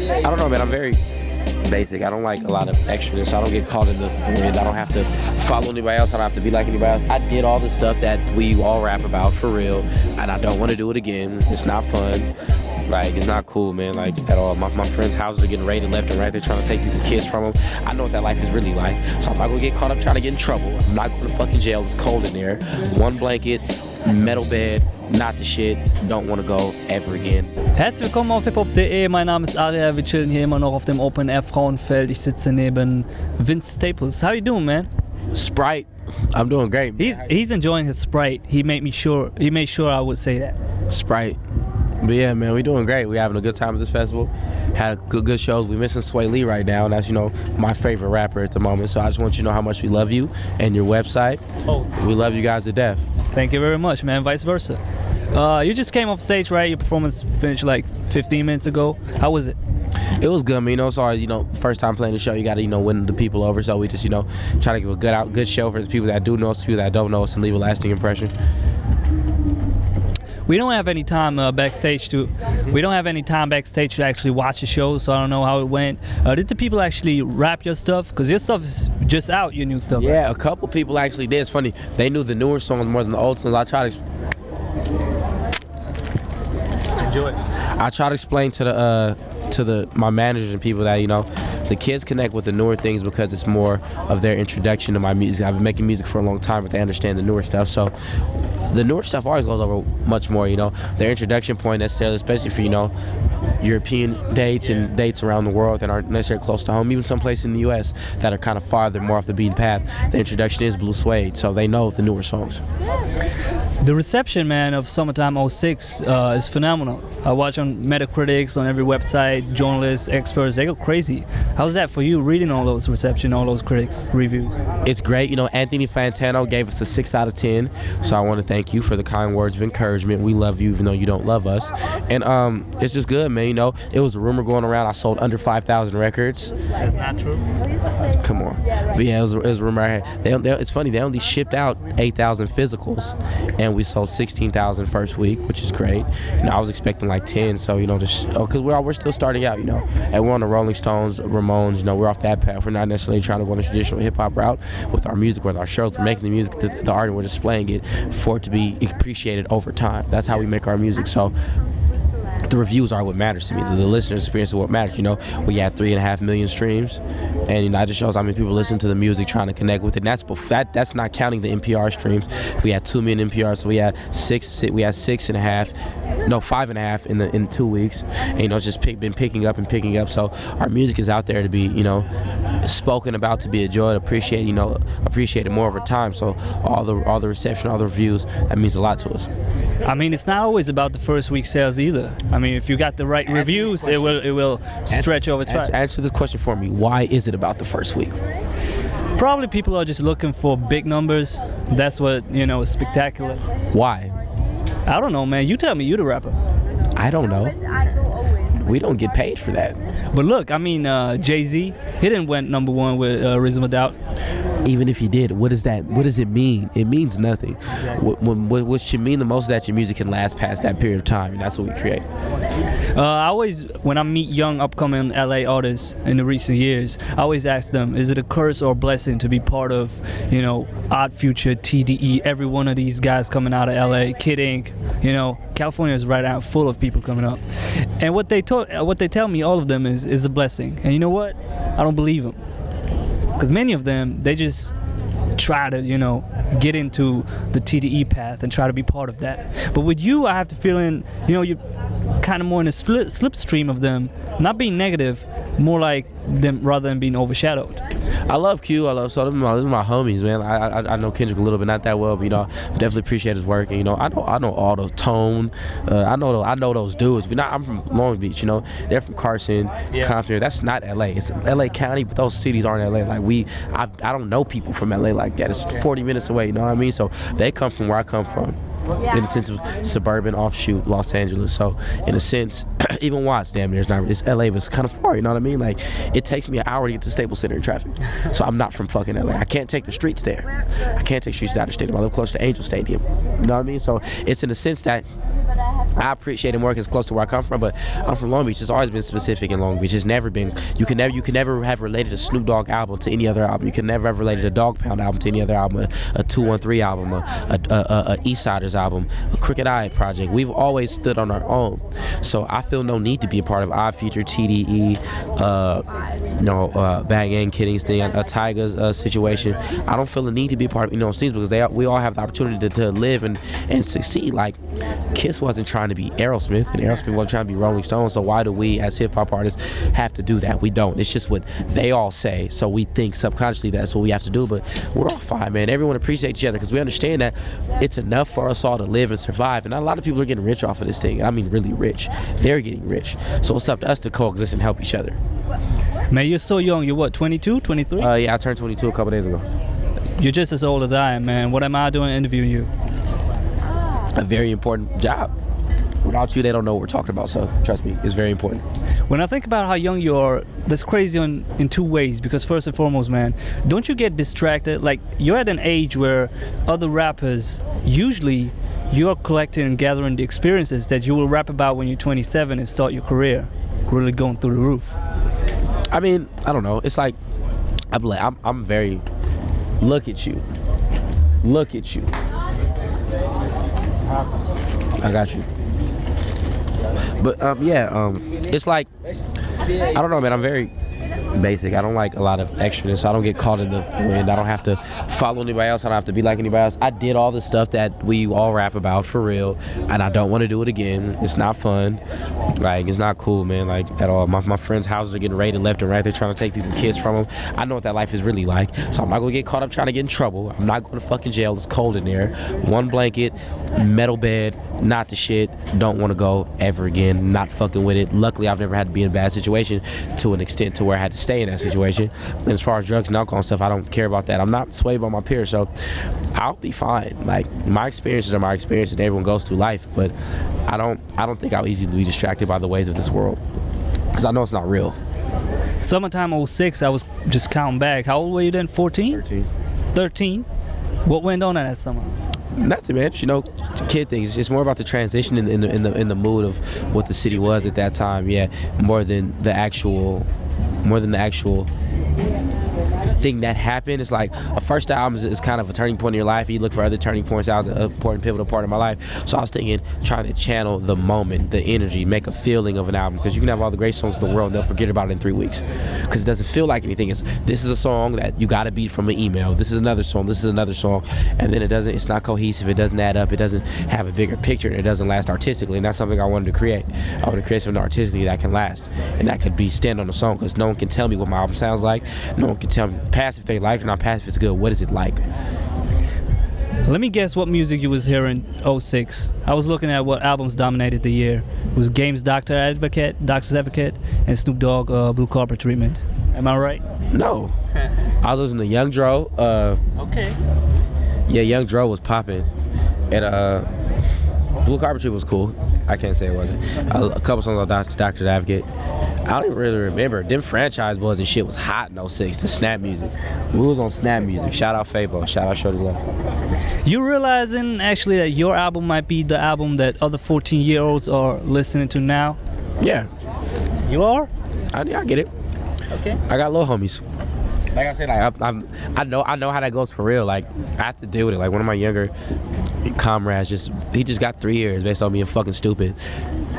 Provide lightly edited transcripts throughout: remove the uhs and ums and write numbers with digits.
I don't know, man. I'm very basic. I don't like a lot of extraness. I don't get caught in the wind. I don't have to follow anybody else. I don't have to be like anybody else. I did all the stuff that we all rap about for real, and I don't want to do it again. It's not fun. Like, it's not cool, man, like, at all. My friends' houses are getting raided left and right. They're trying to take the kids from them. I know what that life is really like, so I'm not gonna get caught up trying to get in trouble. I'm not going to fucking jail. It's cold in there. One blanket, metal bed, not the shit. Don't want to go ever again. Herzlich willkommen auf Hiphop.de. Mein Name ist Aria. Wir chillen hier immer noch auf dem Open Air Frauenfeld. Ich sitze neben Vince Staples. How you doing, man? Sprite. I'm doing great. He's enjoying his Sprite. He made sure I would say that. Sprite. But yeah, man, we doing great. We having a good time at this festival. Had good shows. We missing Sway Lee right now, and that's, my favorite rapper at the moment. So I just want you to know how much we love you and your website. Oh, we love you guys to death. Thank you very much, man. Vice versa. You just came off stage, right? Your performance finished like 15 minutes ago. How was it? It was good, man. It's always, first time playing the show, you got to, win the people over. So we just, try to give a good show for the people that do know us, the people that don't know us, and leave a lasting impression. We don't have any time backstage to actually watch the show, so I don't know how it went. Did the people actually rap your stuff? Because your stuff is just out, your new stuff. Yeah, right? A couple people actually did. It's funny. They knew the newer songs more than the old songs. I try to explain to my managers and people that, the kids connect with the newer things because it's more of their introduction to my music. I've been making music for a long time, but they understand the newer stuff. So the newer stuff always goes over much more, their introduction point necessarily, especially for, European dates and dates around the world that aren't necessarily close to home, even some places in the US that are kind of farther, more off the beaten path. The introduction is Blue Suede, so they know the newer songs. The reception, man, of Summertime 06 is phenomenal. I watch on Metacritics, on every website, journalists, experts, they go crazy. How's that for you, reading all those reception, all those critics, reviews? It's great. Anthony Fantano gave us a 6 out of 10, so I want to thank you for the kind words of encouragement. We love you even though you don't love us. And it's just good, man. It was a rumor going around I sold under 5,000 records. That's not true. Come on. But yeah, it was a rumor I had. It's funny, they only shipped out 8,000 physicals, and we sold 16,000 first week, which is great. I was expecting like 10, so because we're still starting out, and we're on the Rolling Stones, Ramones, we're off that path. We're not necessarily trying to go on a traditional hip hop route with our music, with our shows. We're making the music, the art, and we're displaying it for it to be appreciated over time. That's how we make our music. So the reviews are what matters to me. The listener's experience is what matters. We had 3.5 million streams, and that just shows how many people listen to the music, trying to connect with it. And that's not counting the NPR streams. We had 2 million NPR, so we had 5.5 in 2 weeks. And it's just been picking up. So our music is out there to be spoken about, to be enjoyed, appreciated more over time. So all the reception, all the reviews, that means a lot to us. I mean, it's not always about the first week sales either. I mean, if you got the right reviews, it will stretch over time. Answer this question for me. Why is it about the first week? Probably people are just looking for big numbers. That's what, is spectacular. Why? I don't know, man. You tell me. You the rapper. I don't know. We don't get paid for that. But look, I mean, Jay-Z, he didn't win #1 with Reason Without. Even if he did, what does it mean? It means nothing. Exactly. What should mean the most is that your music can last past that period of time, and that's what we create. I always, when I meet young upcoming LA artists in the recent years, I always ask them, is it a curse or a blessing to be part of, Odd Future, TDE, every one of these guys coming out of LA, Kid Ink, California is right out full of people coming up. And what they tell me, all of them, is a blessing. And you know what? I don't believe them. Because many of them, they just try to, get into the TDE path and try to be part of that. But with you, I have the feeling, you're kind of more in the slipstream of them, not being negative, more like them rather than being overshadowed. I love Q. I love so. These are my homies, man. I know Kendrick a little bit, not that well, but definitely appreciate his work. And I know all the Tone. I know those dudes. But I'm from Long Beach. They're from Carson, Compton. That's not LA. It's LA County, but those cities aren't LA. Like I don't know people from LA like that. It's 40 minutes away. You know what I mean? So they come from where I come from. In the sense of suburban offshoot Los Angeles. So in a sense, even Watts, damn near, it's LA, but it's kind of far, you know what I mean? Like, it takes me an hour to get to Staples Center in traffic. So I'm not from fucking LA. I can't take the streets there. I can't take streets down the stadium. I live close to Angel Stadium. You know what I mean? So it's in the sense that I appreciate it more because it's close to where I come from, but I'm from Long Beach. It's always been specific in Long Beach. It's never been. You can never have related a Snoop Dogg album to any other album. You can never have related a Dog Pound album to any other album, a 213 album, a East Siders album, a Crooked Eye project. We've always stood on our own. So I feel no need to be a part of Odd Future, TDE, Bag and Kidding's thing, a Tyga's situation. I don't feel the need to be a part of things because we all have the opportunity to live and succeed. Like Kiss wasn't trying to be Aerosmith, and Aerosmith wasn't trying to be Rolling Stones. So why do we as hip hop artists have to do that? We don't. It's just what they all say. So we think subconsciously that's what we have to do. But we're all fine, man. Everyone appreciates each other because we understand that it's enough for us all to live and survive. And a lot of people are getting rich off of this thing. I mean, really rich. They're getting rich. So it's up to us to coexist and help each other. Man, you're so young. You're what, 22, 23? Yeah, I turned 22 a couple days ago. You're just as old as I am, man. What am I doing interviewing you? A very important job. Without you, they don't know what we're talking about, so trust me, it's very important. When I think about how young you are, that's crazy in two ways, because first and foremost, man, don't you get distracted? Like, you're at an age where other rappers, usually you're collecting and gathering the experiences that you will rap about when you're 27 and start your career, really going through the roof. I mean, I don't know, it's like, I'm very, look at you. I got you. But it's like, I don't know, man, I'm very basic. I don't like a lot of extraness. I don't get caught in the wind. I don't have to follow anybody else. I don't have to be like anybody else. I did all the stuff that we all rap about for real, and I don't want to do it again. It's not fun. Like, it's not cool, man, like, at all. My friends' houses are getting raided left and right. They're trying to take people's kids from them. I know what that life is really like, so I'm not going to get caught up trying to get in trouble. I'm not going to fucking jail. It's cold in there. One blanket, metal bed, not the shit. Don't want to go ever again. Not fucking with it. Luckily, I've never had to be in a bad situation to an extent to where I had to stay in that situation. And as far as drugs and alcohol and stuff, I don't care about that. I'm not swayed by my peers, so I'll be fine. Like, my experiences are my experiences, and everyone goes through life, but I don't think I'll easily be distracted by the ways of this world, because I know it's not real. Summertime 06, I was just counting back. How old were you then? 14? 13? What went on in that summer? Nothing, man. You know, kid things. It's more about the transition in the mood of what the city was at that time. Yeah, more than the actual thing that happened. It's like a first album is kind of a turning point in your life. You look for other turning points. That was an important, pivotal part of my life. So I was thinking, trying to channel the moment, the energy, make a feeling of an album, because you can have all the great songs in the world and they'll forget about it in 3 weeks because it doesn't feel like anything. This is a song that you got to beat from an email. This is another song. This is another song, and then it's not cohesive. It doesn't add up. It doesn't have a bigger picture. And it doesn't last artistically. And that's something I wanted to create. I want to create something artistically that can last, and that could be stand on the song, because no one can tell me what my album sounds like. No one can tell me past if they like it or not, past if it's good. What is it like? Let me guess what music you was hearing 06. I was looking at what albums dominated the year. It was Game's Doctor's Advocate, and Snoop Dogg, Blue Carpet Treatment. Am I right? No. I was listening to Young Dro. Okay. Yeah, Young Dro was popping. And Blue Carpet Treatment was cool. I can't say it wasn't. A couple songs on Doctor's Advocate. I don't even really remember. Them Franchise Boys and shit was hot in 06. The Snap Music. We was on Snap Music. Shout out Fabo. Shout out Shorty Love. You realizing actually that your album might be the album that other 14-year-olds are listening to now? Yeah. You are? I get it. Okay. I got little homies. Like I said, like I know how that goes for real. Like, I have to deal with it. Like, one of my younger comrades he just got 3 years based on being fucking stupid,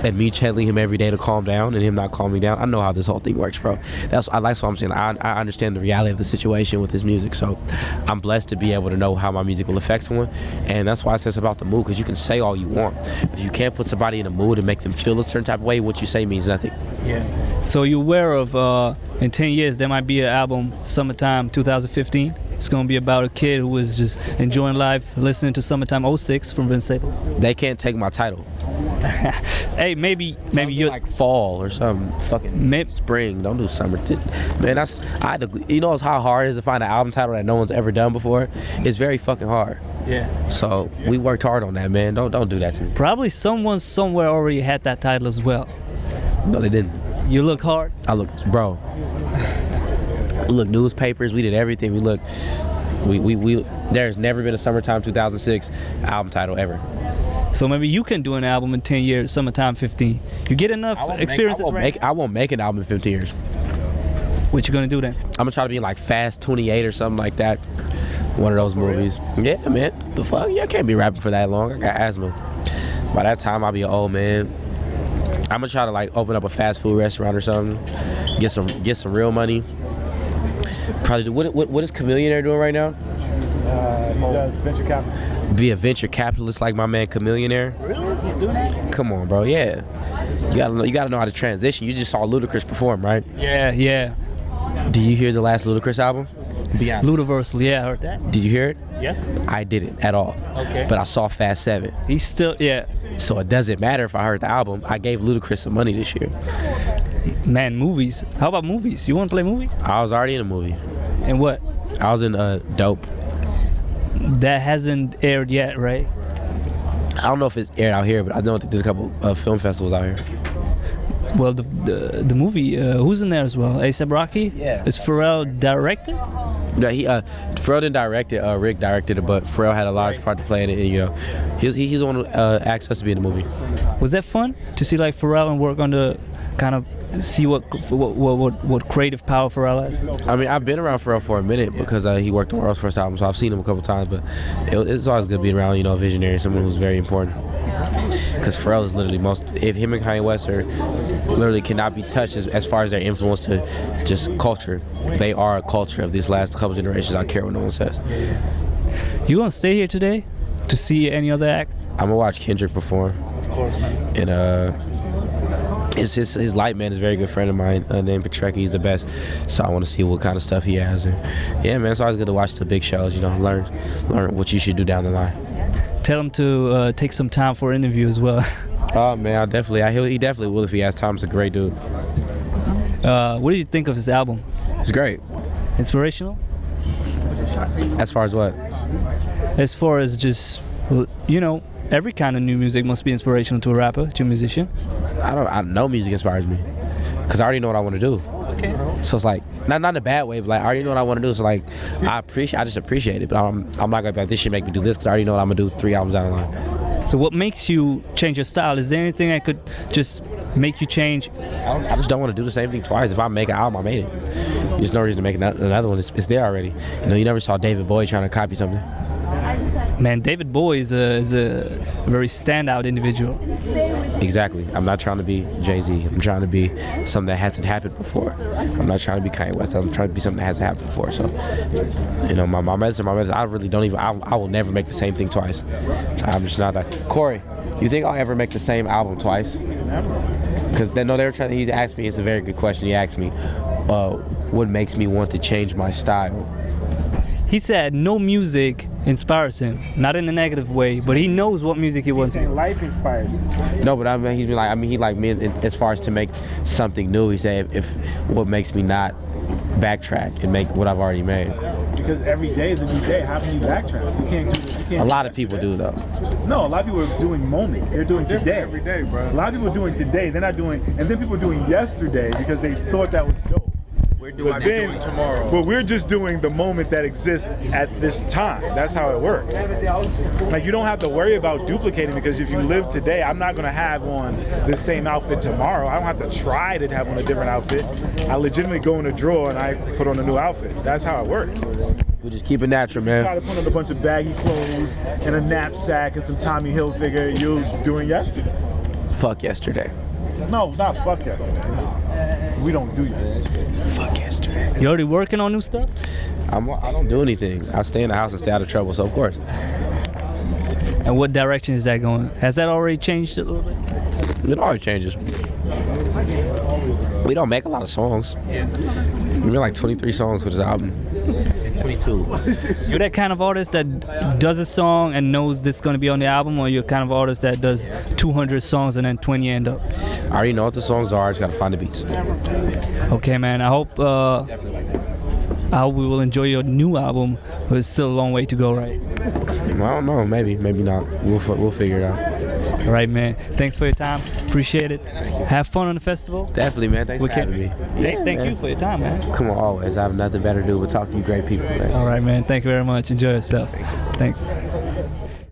and me channeling him every day to calm down and him not calming me down. I know how this whole thing works, bro. That's what I'm saying. I understand the reality of the situation with this music, so I'm blessed to be able to know how my music will affect someone, and that's why I say it's about the mood, because you can say all you want. If you can't put somebody in a mood and make them feel a certain type of way, what you say means nothing. Yeah. So you're aware of in 10 years there might be an album, Summertime 2015. It's gonna be about a kid who was just enjoying life, listening to Summertime 06 from Vince Staples. They can't take my title. Hey, maybe you're like fall or some fucking spring. Don't do summer. Man, you know how hard it is to find an album title that no one's ever done before? It's very fucking hard. Yeah. So we worked hard on that, man. Don't do that to me. Probably someone somewhere already had that title as well. No, they didn't. You look hard. I looked, bro. We looked newspapers. We did everything. We looked. We. There's never been a Summertime 2006 album title ever. So maybe you can do an album in 10 years, summertime 15. You get enough experiences I won't make an album in 15 years. What you gonna do then? I'm gonna try to be in like Fast 28 or something like that. One of those movies. Yeah, man. The fuck? Yeah, I can't be rapping for that long. I got asthma. By that time, I'll be an old man. I'm gonna try to like open up a fast food restaurant or something. Get some real money. Probably do what is Chameleonaire doing right now? He does venture capital. Be a venture capitalist like my man Chameleonaire. Really? He's doing that? Come on, bro. Yeah. You gotta know how to transition. You just saw Ludacris perform, right? Yeah. Do you hear the last Ludacris album? Be honest. Ludiversal, yeah, I heard that. Did you hear it? Yes. I didn't at all. Okay. But I saw Fast 7. He's still, yeah. So it doesn't matter if I heard the album. I gave Ludacris some money this year. Man, movies. How about movies? You want to play movies? I was already in a movie. And what? I was in Dope. That hasn't aired yet, right? I don't know if it's aired out here, but I know they did a couple film festivals out here. Well, the movie, who's in there as well? A$AP Rocky? Yeah. Is Pharrell directed? Yeah, Pharrell didn't direct it. Rick directed it, but Pharrell had a large part to play in it. And, you know, he's the one who asked us to be in the movie. Was that fun to see like Pharrell and work on the kind of see what creative power Pharrell has? I mean, I've been around Pharrell for a minute because he worked on World's first album, so I've seen him a couple times. But it's always good being around, you know, a visionary, someone who's very important. Because Pharrell is literally if him and Kanye West are literally cannot be touched as far as their influence to just culture. They are a culture of these last couple generations. I don't care what no one says. You gonna stay here today to see any other acts? I'm gonna watch Kendrick perform. Of course, man. And his light man is a very good friend of mine named Patrek. He's the best. So I want to see what kind of stuff he has. And yeah, man, it's always good to watch the big shows. You know, learn what you should do down the line. Tell him to take some time for an interview as well. Oh man, he definitely will if he has time. He's a great dude. What did you think of his album? It's great. Inspirational? As far as what? As far as just, you know, every kind of new music must be inspirational to a rapper, to a musician. I know music inspires me because I already know what I want to do. Okay. So it's like not in a bad way, but like I already know what I want to do. So like I just appreciate it, but I'm not gonna be like, this should make me do this because I already know what I'm gonna do 3 albums down the line. So what makes you change your style? Is there anything that could just make you change? I just don't want to do the same thing twice. If I make an album, I made it. There's no reason to make another one. It's there already. You know, you never saw David Bowie trying to copy something. Man, David Bowie is a very standout individual. Exactly. I'm not trying to be Jay-Z. I'm trying to be something that hasn't happened before. I'm not trying to be Kanye West. I'm trying to be something that hasn't happened before. So, you know, my medicine, I really don't even, I will never make the same thing twice. I'm just not that. Corey, you think I'll ever make the same album twice? Because they were trying. He asked me. It's a very good question. He asked me, what makes me want to change my style? He said no music inspires him, not in a negative way, but he knows what music he wants to do. Life inspires him. No, but he like me as far as to make something new. He said if what makes me not backtrack and make what I've already made. Because every day is a new day. How can you backtrack? You can't. A lot of people do though. No, a lot of people are doing moments. They're doing today. Every day, bro. A lot of people are doing today. They're not doing, and then people are doing yesterday because they thought that was dope. We're doing tomorrow. But we're just doing the moment that exists at this time. That's how it works. Like, you don't have to worry about duplicating, because if you live today, I'm not gonna have on the same outfit tomorrow. I don't have to try to have on a different outfit. I legitimately go in a drawer and I put on a new outfit. That's how it works. We just keep it natural, man. Try to put on a bunch of baggy clothes and a knapsack and some Tommy Hilfiger. You're doing yesterday. Fuck yesterday. No, not fuck yesterday. We don't do yesterday. Fuck yesterday. You already working on new stuff? I don't do anything. I stay in the house and stay out of trouble, so of course. And what direction is that going? Has that already changed a little bit? It always changes. We don't make a lot of songs. We made like 23 songs for this album. 22. You're that kind of artist that does a song and knows this is going to be on the album, or you're kind of artist that does 200 songs and then 20 end up? I already know what the songs are. I just got to find the beats. Okay, man. I hope we will enjoy your new album, but it's still a long way to go, right? I don't know. Maybe not. We'll figure it out. All right, man. Thanks for your time. Appreciate it. Have fun on the festival. Definitely, man. Thanks for having me. Thank you for your time, man. Come on, always. I have nothing better to do but talk to you great people, man. All right, man. Thank you very much. Enjoy yourself. Thanks.